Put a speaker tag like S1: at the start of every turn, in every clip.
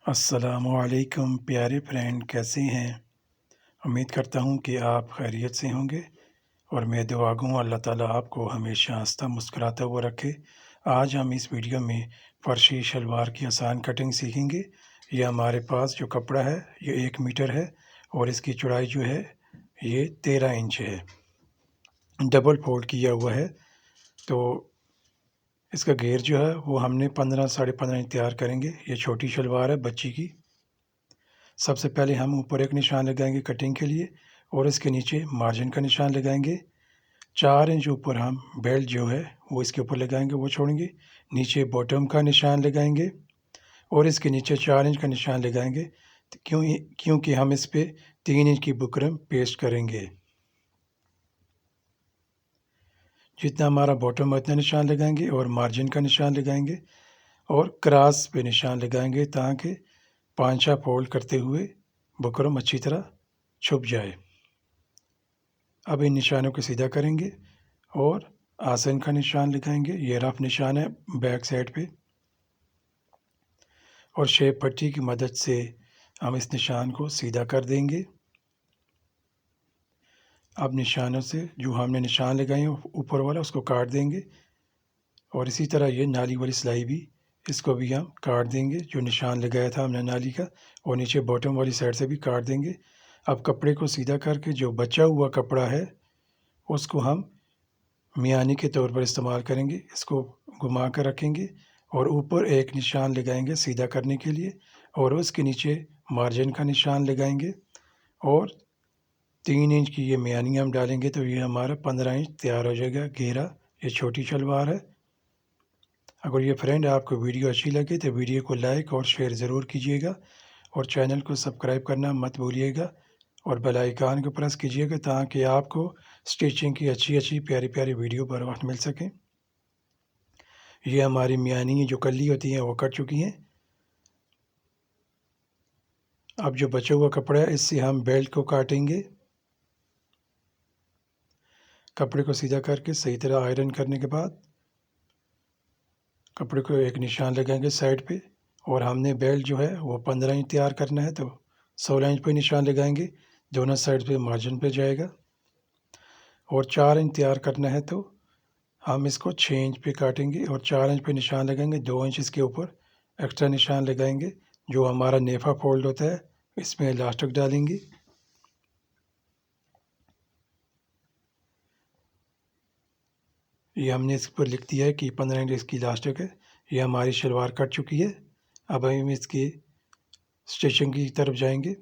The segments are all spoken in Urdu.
S1: السلام علیکم پیارے فرینڈ، کیسے ہیں؟ امید کرتا ہوں کہ آپ خیریت سے ہوں گے، اور میں دعا گوں اللہ تعالیٰ آپ کو ہمیشہ ہنستا مسکراتا ہوا رکھے۔ آج ہم اس ویڈیو میں فرشی شلوار کی آسان کٹنگ سیکھیں گے۔ یہ ہمارے پاس جو کپڑا ہے یہ 1 میٹر ہے، اور اس کی چوڑائی جو ہے یہ 13 انچ ہے، ڈبل فولڈ کیا ہوا ہے۔ تو اس کا گھیر جو ہے وہ ہم نے 15-15.5 انچ تیار کریں گے۔ یہ چھوٹی شلوار ہے بچی کی۔ سب سے پہلے ہم اوپر ایک نشان لگائیں گے کٹنگ کے لیے، اور اس کے نیچے مارجن کا نشان لگائیں گے۔ 4 انچ اوپر ہم بیلٹ جو ہے وہ اس کے اوپر لگائیں گے، وہ چھوڑیں گے۔ نیچے باٹم کا نشان لگائیں گے، اور اس کے نیچے 4 انچ کا نشان لگائیں گے، کیونکہ ہم اس پہ 3 انچ کی بکرم پیسٹ کریں گے۔ جتنا ہمارا باٹم ہے اتنا نشان لگائیں گے، اور مارجن کا نشان لگائیں گے، اور کراس پہ نشان لگائیں گے تاکہ 5 فولڈ کرتے ہوئے بکرم اچھی طرح چھپ جائے۔ اب ان نشانوں کو سیدھا کریں گے، اور آسن کا نشان لگائیں گے۔ یہ رف نشان ہے بیک سائڈ پہ، اور شیپ پٹی کی مدد سے ہم اس نشان کو سیدھا کر دیں گے۔ اب نشانوں سے جو ہم نے نشان لگائے ہیں اوپر والا اس کو کاٹ دیں گے، اور اسی طرح یہ نالی والی سلائی بھی، اس کو بھی ہم کاٹ دیں گے جو نشان لگایا تھا ہم نے نالی کا، اور نیچے باٹم والی سائڈ سے بھی کاٹ دیں گے۔ اب کپڑے کو سیدھا کر کے جو بچا ہوا کپڑا ہے اس کو ہم میانی کے طور پر استعمال کریں گے۔ اس کو گھما کر رکھیں گے، اور اوپر ایک نشان لگائیں گے سیدھا کرنے کے لیے، اور اس کے نیچے مارجن کا نشان لگائیں گے، اور 3 انچ کی یہ میانی ہم ڈالیں گے، تو یہ ہمارا 15 انچ تیار ہو جائے گا گھیرا۔ یہ چھوٹی شلوار ہے۔ اگر یہ فرینڈ آپ کو ویڈیو اچھی لگے تو ویڈیو کو لائک اور شیئر ضرور کیجیے گا، اور چینل کو سبسکرائب کرنا مت بھولیے گا، اور بیل آئیکن کو پریس کیجیے گا تاکہ آپ کو سٹیچنگ کی اچھی پیاری پیاری ویڈیو بر وقت مل سکیں۔ یہ ہماری میانی جو کلی ہوتی ہیں وہ کٹ چکی ہیں۔ اب جو بچا ہوا کپڑا ہے اس سے ہم بیلٹ کو کاٹیں گے۔ کپڑے کو سیدھا کر کے صحیح طرح آئرن کرنے کے بعد کپڑے کو ایک نشان لگائیں گے سائڈ پہ، اور ہم نے بیلٹ جو ہے وہ 15 انچ تیار کرنا ہے، تو 16 انچ پہ نشان لگائیں گے، دونوں سائڈ پہ مارجن پہ جائے گا۔ اور 4 انچ تیار کرنا ہے تو ہم اس کو 6 انچ پہ کاٹیں گے، اور 4 انچ پہ نشان لگائیں گے، 2 انچ اس کے اوپر ایکسٹرا نشان لگائیں گے۔ جو ہمارا نیفا فولڈ ہوتا ہے اس میں الاسٹک ڈالیں گے۔ یہ ہم نے اس پر لکھ دیا ہے کہ 15 انچ اس کی الاسٹک ہے۔ یہ ہماری شلوار کٹ چکی ہے۔ اب ہم اس کی اسٹیچنگ کی طرف جائیں گے۔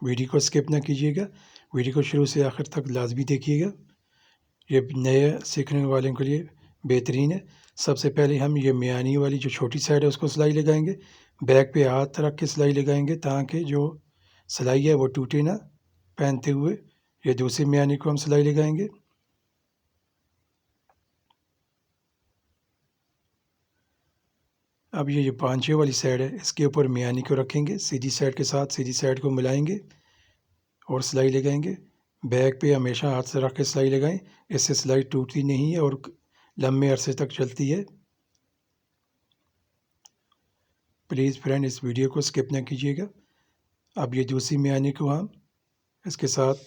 S1: ویڈیو کو اسکپ نہ کیجیے گا، ویڈیو کو شروع سے آخر تک لازمی دیکھیے گا۔ یہ نئے سیکھنے والوں کے لیے بہترین ہے۔ سب سے پہلے ہم یہ میانی والی جو چھوٹی سائڈ ہے اس کو سلائی لگائیں گے، بیک پہ ہاتھ رکھ کے سلائی لگائیں گے تاکہ جو سلائی ہے وہ ٹوٹے نہ پہنتے ہوئے۔ یہ دوسری میانی کو ہم سلائی لگائیں گے۔ اب یہ جو پانچے والی سائڈ ہے اس کے اوپر میانی کو رکھیں گے، سیدھی سائڈ کے ساتھ سیدھی سائڈ کو ملائیں گے اور سلائی لگائیں گے۔ بیک پہ ہمیشہ ہاتھ سے رکھ کے سلائی لگائیں، اس سے سلائی ٹوٹتی نہیں ہے اور لمبے عرصے تک چلتی ہے۔ پلیز فرینڈ اس ویڈیو کو اسکپ نہ کیجیے گا۔ اب یہ دوسری میانی کو ہم اس کے ساتھ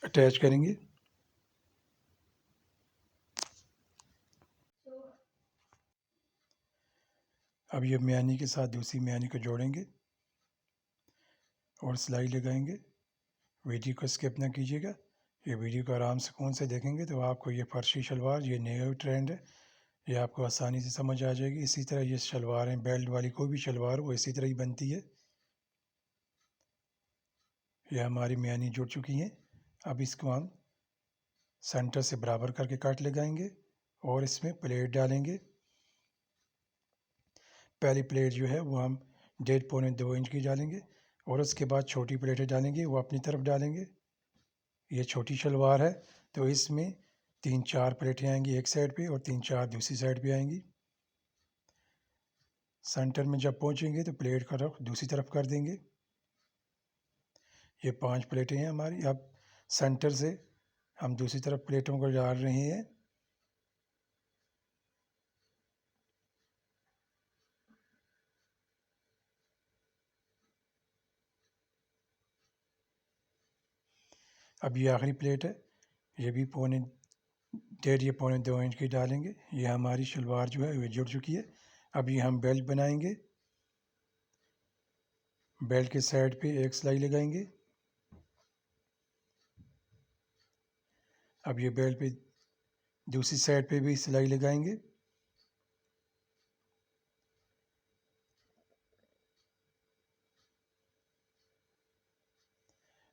S1: اٹیچ کریں گے۔ اب یہ میانی کے ساتھ دوسری میانی کو جوڑیں گے اور سلائی لگائیں گے۔ ویڈیو کو اسکپ نہ کیجیے گا، یہ ویڈیو کو آرام سکون سے دیکھیں گے تو آپ کو یہ فرشی شلوار، یہ نیا ٹرینڈ ہے، یہ آپ کو آسانی سے سمجھ آ جائے گی۔ اسی طرح یہ شلواریں بیلٹ والی کوئی بھی شلوار وہ اسی طرح ہی بنتی ہے۔ یہ ہماری میانی جڑ چکی ہیں۔ اب اس کو ہم سینٹر سے برابر کر کے کٹ لگائیں گے اور اس میں پلیٹ ڈالیں گے۔ پہلی پلیٹ جو ہے وہ ہم 1.5-2 انچ کی ڈالیں گے، اور اس کے بعد چھوٹی پلیٹیں ڈالیں گے، وہ اپنی طرف ڈالیں گے۔ یہ چھوٹی شلوار ہے تو اس میں 3-4 پلیٹیں آئیں گی ایک سائڈ پہ، اور 3-4 دوسری سائڈ پہ آئیں گی۔ سینٹر میں جب پہنچیں گے تو پلیٹ کا رخ دوسری طرف کر دیں گے۔ یہ 5 پلیٹیں ہیں ہماری۔ اب سینٹر سے ہم دوسری طرف پلیٹوں کو ڈال رہے ہیں۔ اب یہ آخری پلیٹ ہے، یہ بھی 1.5 یا 2 انچ کی ڈالیں گے۔ یہ ہماری شلوار جو ہے وہ جڑ چکی ہے۔ اب یہ ہم بیلٹ بنائیں گے۔ بیلٹ کے سائڈ پہ ایک سلائی لگائیں گے۔ اب یہ بیلٹ پہ دوسری سائڈ پہ بھی سلائی لگائیں گے۔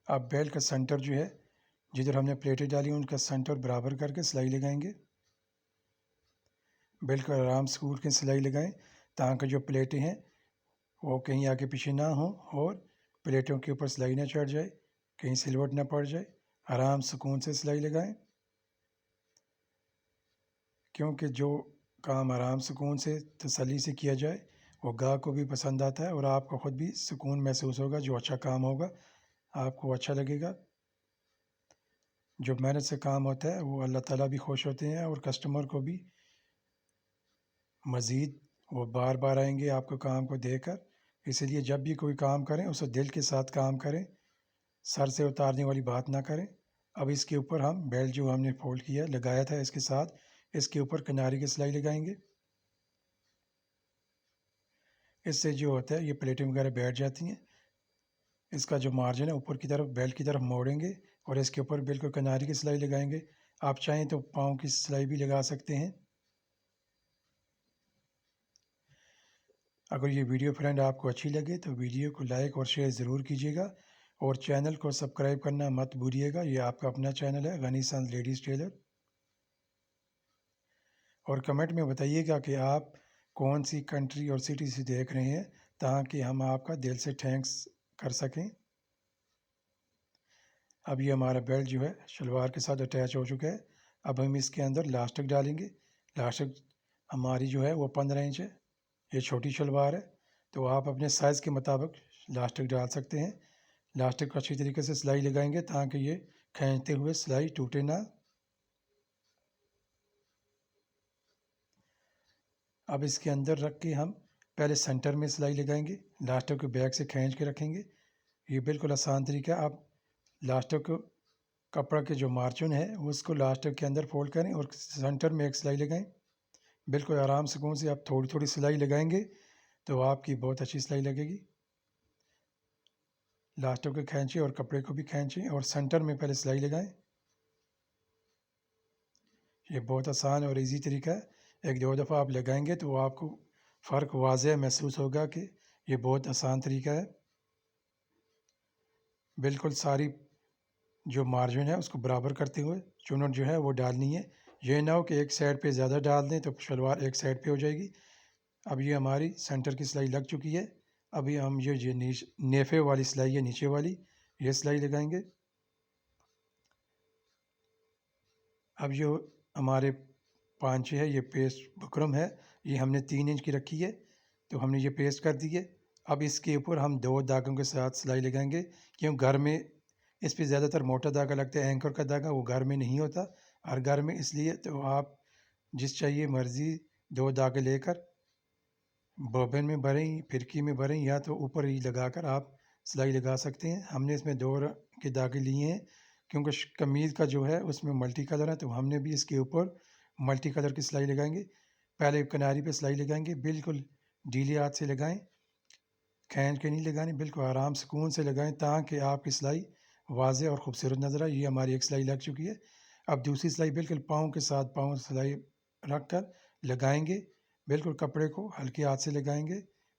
S1: اب بیلٹ کا سینٹر جو ہے، جدھر ہم نے پلیٹیں ڈالی ان کا سینٹر برابر کر کے سلائی لگائیں گے۔ بیلٹ کا آرام سکول کے سلائی لگائیں تاکہ جو پلیٹیں ہیں وہ کہیں آگے پیچھے نہ ہوں اور پلیٹوں کے اوپر سلائی نہ چڑھ جائے، کہیں سلوٹ نہ پڑ جائے۔ آرام سکون سے سلائی لگائیں، کیونکہ جو کام آرام سکون سے تسلی سے کیا جائے وہ گاہک کو بھی پسند آتا ہے اور آپ کو خود بھی سکون محسوس ہوگا۔ جو اچھا کام ہوگا آپ کو اچھا لگے گا۔ جو محنت سے کام ہوتا ہے وہ اللہ تعالیٰ بھی خوش ہوتے ہیں اور کسٹمر کو بھی مزید وہ بار بار آئیں گے آپ کو کام کو دیکھ کر۔ اسی لیے جب بھی کوئی کام کریں اسے دل کے ساتھ کام کریں، سر سے اتارنے والی بات نہ کریں۔ اب اس کے اوپر ہم بیلٹ جو ہم نے فولڈ کیا لگایا تھا اس کے ساتھ، اس کے اوپر کناری کی سلائی لگائیں گے۔ اس سے جو ہوتا ہے یہ پلیٹیں وغیرہ بیٹھ جاتی ہیں۔ اس کا جو مارجن ہے اوپر کی طرف بیلٹ کی طرف موڑیں گے اور اس کے اوپر بالکل کناری کی سلائی لگائیں گے۔ آپ چاہیں تو پاؤں کی سلائی بھی لگا سکتے ہیں۔ اگر یہ ویڈیو فرینڈ آپ کو اچھی لگے تو ویڈیو کو لائک اور شیئر ضرور کیجیے گا اور چینل کو سبسکرائب کرنا مت بھولیے گا۔ یہ آپ کا اپنا چینل ہے غنی سنز لیڈیز ٹیلر۔ اور کمنٹ میں بتائیے گا کہ آپ کون سی کنٹری اور سٹی سے دیکھ رہے ہیں تاکہ ہم آپ کا دل سے تھینکس کر سکیں۔ اب یہ ہمارا بیلٹ جو ہے شلوار کے ساتھ اٹیچ ہو چکا ہے۔ اب ہم اس کے اندر لاسٹک ڈالیں گے۔ لاسٹک ہماری جو ہے وہ 15 انچ ہے، یہ چھوٹی شلوار ہے تو آپ اپنے سائز کے مطابق لاسٹک ڈال سکتے ہیں۔ لاسٹک کو اچھی طریقے سے سلائی لگائیں گے تاکہ یہ کھینچتے ہوئے سلائی ٹوٹے نہ۔ اب اس کے اندر رکھ کے ہم پہلے سینٹر میں سلائی لگائیں گے، لاسٹک کو بیک سے کھینچ کے رکھیں گے۔ یہ بالکل آسان طریقہ ہے۔ اب لاسٹک کو کپڑا کے جو مارجن ہے اس کو لاسٹک کے اندر فولڈ کریں اور سینٹر میں ایک سلائی لگائیں۔ بالکل آرام سکون سے آپ تھوڑی تھوڑی سلائی لگائیں گے تو آپ کی بہت اچھی سلائی لگے گی۔ لاسٹک کو کھینچیں اور کپڑے کو بھی کھینچیں اور سینٹر میں پہلے سلائی لگائیں۔ یہ بہت آسان اور ایزی طریقہ ہے۔ 1-2 دفعہ آپ لگائیں گے تو آپ کو فرق واضح محسوس ہوگا کہ یہ بہت آسان طریقہ ہے۔ بالکل ساری جو مارجن ہے اس کو برابر کرتے ہوئے چونٹ جو ہے وہ ڈالنی ہے۔ یہ نہ ہو کہ ایک سائڈ پہ زیادہ ڈال دیں تو شلوار ایک سائڈ پہ ہو جائے گی۔ اب یہ ہماری سینٹر کی سلائی لگ چکی ہے۔ ابھی ہم یہ نیفے والی سلائی ہے نیچے والی، یہ سلائی لگائیں گے۔ اب جو ہمارے پانچے ہے یہ پیسٹ بکرم ہے، یہ ہم نے 3 انچ کی رکھی ہے تو ہم نے یہ پیسٹ کر دی ہے۔ اب اس کے اوپر ہم 2 داغوں کے ساتھ سلائی لگائیں گے، کیوں گھر میں اس پہ زیادہ تر موٹا دھاگا لگتا ہے، اینکر کا دھاگا، وہ گھر میں نہیں ہوتا ہر گھر میں۔ اس لیے تو آپ جس چاہیے مرضی 2 دھاگے لے کر بوبن میں بھریں، پھرکی میں بھریں یا تو اوپر ہی لگا کر آپ سلائی لگا سکتے ہیں۔ ہم نے اس میں 2 کے دھاگے لیے ہیں کیونکہ قمیض کا جو ہے اس میں ملٹی کلر ہے تو ہم نے بھی اس کے اوپر ملٹی کلر کی سلائی لگائیں گے۔ پہلے کناری پہ سلائی لگائیں گے، بالکل ڈھیلی ہاتھ سے لگائیں، کھینچ کے نہیں لگانی، بالکل آرام سکون سے لگائیں تاکہ آپ کی سلائی واضح اور خوبصورت نظر آئے۔ یہ ہماری ایک سلائی لگ چکی ہے۔ اب دوسری سلائی بالکل پاؤں کے ساتھ پاؤں سلائی رکھ کر لگائیں گے، بالکل کپڑے کو ہلکے ہاتھ سے لگائیں گے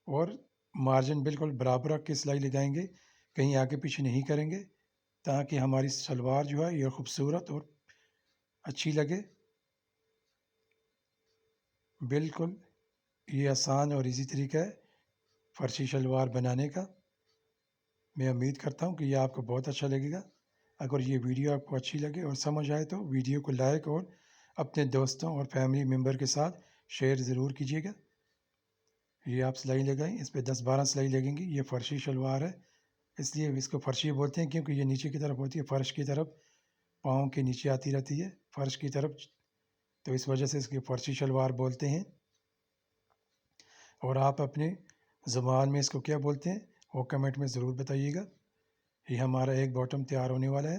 S1: اور مارجن بالکل برابر رکھ کے سلائی لگائیں گے، کہیں آگے پیچھے نہیں کریں گے تاکہ ہماری شلوار جو ہے یہ خوبصورت اور اچھی لگے۔ بالکل یہ آسان اور ایزی طریقہ ہے فرشی شلوار بنانے کا۔ میں امید کرتا ہوں کہ یہ آپ کو بہت اچھا لگے گا۔ اگر یہ ویڈیو آپ کو اچھی لگے اور سمجھ آئے تو ویڈیو کو لائک اور اپنے دوستوں اور فیملی ممبر کے ساتھ شیئر ضرور کیجیے گا۔ یہ آپ سلائی لگائیں، اس پہ 10-12 سلائی لگیں گی۔ یہ فرشی شلوار ہے اس لیے اس کو فرشی بولتے ہیں کیونکہ یہ نیچے کی طرف ہوتی ہے، فرش کی طرف پاؤں کے نیچے آتی رہتی ہے فرش کی طرف، تو اس وجہ سے اس کی فرشی شلوار بولتے ہیں۔ اور آپ اپنے زبان میں اس کو کیا بولتے ہیں وہ کمنٹ میں ضرور بتائیے گا۔ یہ ہمارا ایک باٹم تیار ہونے والا ہے۔